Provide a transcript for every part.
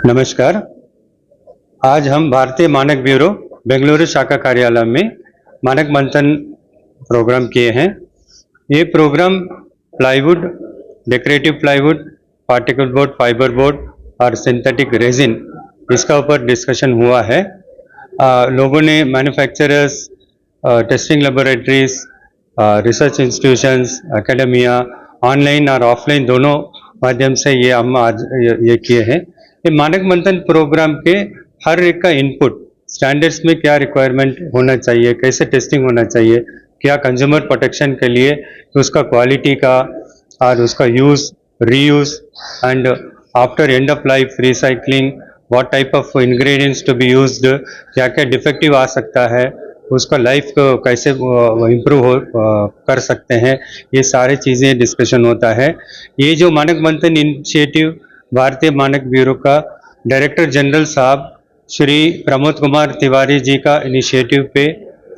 नमस्कार। आज हम भारतीय मानक ब्यूरो बेंगलुरु शाखा कार्यालय में मानक मंथन प्रोग्राम किए हैं। ये programme plywood, decorative plywood, particle board, fibre board और सिंथेटिक रेजिन, इसका ऊपर डिस्कशन हुआ है। लोगों ने manufacturers, testing laboratories, research institutions, academia, online और ऑफलाइन दोनों माध्यम से ये हम आज ये किए हैं। ये मानक मंथन प्रोग्राम के हर एक का इनपुट, स्टैंडर्ड्स में क्या रिक्वायरमेंट होना चाहिए, कैसे टेस्टिंग होना चाहिए, क्या कंज्यूमर प्रोटेक्शन के लिए, तो उसका क्वालिटी का और उसका use, reuse and after end of life recycling, what type of ingredients to be used, क्या क्या डिफेक्टिव आ सकता है, उसका लाइफ को कैसे इम्प्रूव कर सकते हैं, ये सारी चीज़ें डिस्कशन होता है। ये जो मानक मंथन इनिशिएटिव भारतीय मानक ब्यूरो का डायरेक्टर जनरल साहब श्री प्रमोद कुमार तिवारी जी का इनिशिएटिव पे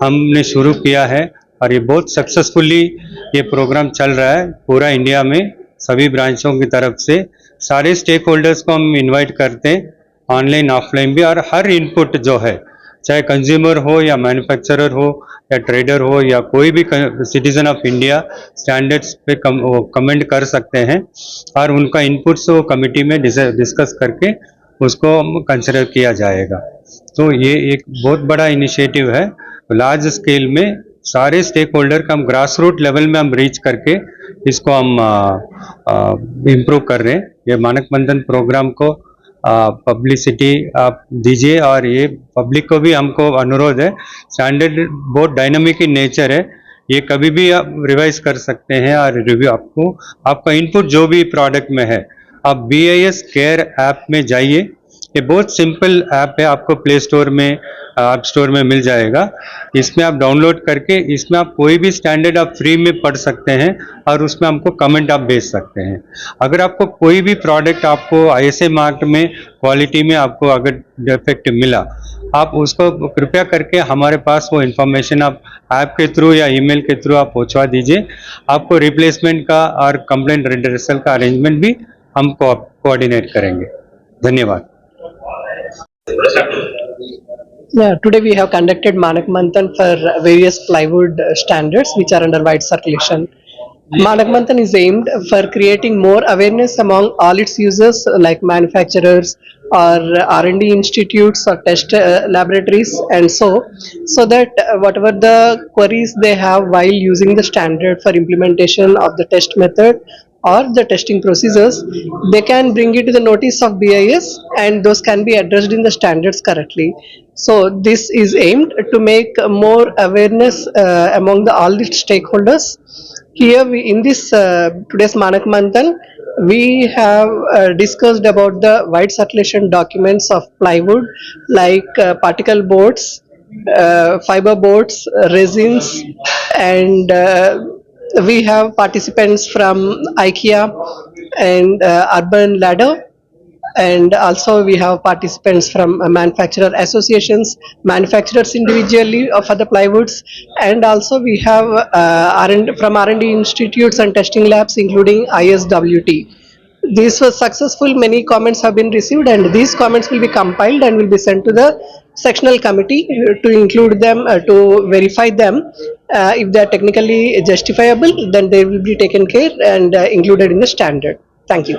हमने शुरू किया है और ये बहुत सक्सेसफुली ये प्रोग्राम चल रहा है पूरा इंडिया में। सभी ब्रांचों की तरफ से सारे स्टेक होल्डर्स को हम इनवाइट करते हैं, ऑनलाइन ऑफलाइन भी, और हर इनपुट जो है, चाहे कंज्यूमर हो या मैन्युफैक्चरर हो या ट्रेडर हो या कोई भी सिटीजन ऑफ इंडिया, स्टैंडर्ड्स पे कमेंट कर सकते हैं और उनका इनपुट्स वो कमेटी में डिस्कस करके उसको कंसिडर किया जाएगा। तो ये एक बहुत बड़ा इनिशिएटिव है। लार्ज स्केल में सारे स्टेक होल्डर का हम ग्रास रूट लेवल में हम रीच करके इसको हम इम्प्रूव कर रहे हैं। ये मानक मंथन प्रोग्राम को पब्लिसिटी आप दीजिए और ये पब्लिक को भी हमको अनुरोध है। स्टैंडर्ड बहुत डायनामिक इन नेचर है, ये कभी भी आप रिवाइज कर सकते हैं और रिव्यू आपको आपका इनपुट जो भी प्रोडक्ट में है, आप BIS केयर ऐप में जाइए। ये बहुत सिंपल ऐप है, आपको प्ले स्टोर में, ऐप स्टोर में मिल जाएगा। इसमें आप डाउनलोड करके इसमें आप कोई भी स्टैंडर्ड आप फ्री में पढ़ सकते हैं और उसमें हमको कमेंट आप भेज सकते हैं। अगर आपको कोई भी प्रोडक्ट आपको ISA मार्क में क्वालिटी में आपको अगर डिफेक्ट मिला, आप उसको कृपया करके हमारे पास वो इन्फॉर्मेशन आप ऐप के थ्रू या ईमेल के थ्रू आप पहुंचवा दीजिए। आपको रिप्लेसमेंट का और कंप्लेंट रिड्रेसल का अरेंजमेंट भी हम कोऑर्डिनेट करेंगे। धन्यवाद। Yeah, today we have conducted Manak Manthan for various plywood standards which are under wide circulation. Manak Manthan is aimed for creating more awareness among all its users like manufacturers or R&D institutes or test laboratories, and so that whatever the queries they have while using the standard for implementation of the test method or the testing procedures, they can bring it to the notice of BIS and those can be addressed in the standards correctly. So this is aimed to make more awareness among all the stakeholders. Here in this today's Manak Manthan, we have discussed about the wide circulation documents of plywood like particle boards, fiber boards, resins, and we have participants from IKEA and Urban Ladder, and also we have participants from manufacturer associations, manufacturers individually for the plywoods, and also we have from R&D institutes and testing labs including ISWT. This was successful. Many comments have been received and these comments will be compiled and will be sent to the sectional committee to include them, to verify them. If they are technically justifiable, then they will be taken care and included in the standard. Thank you.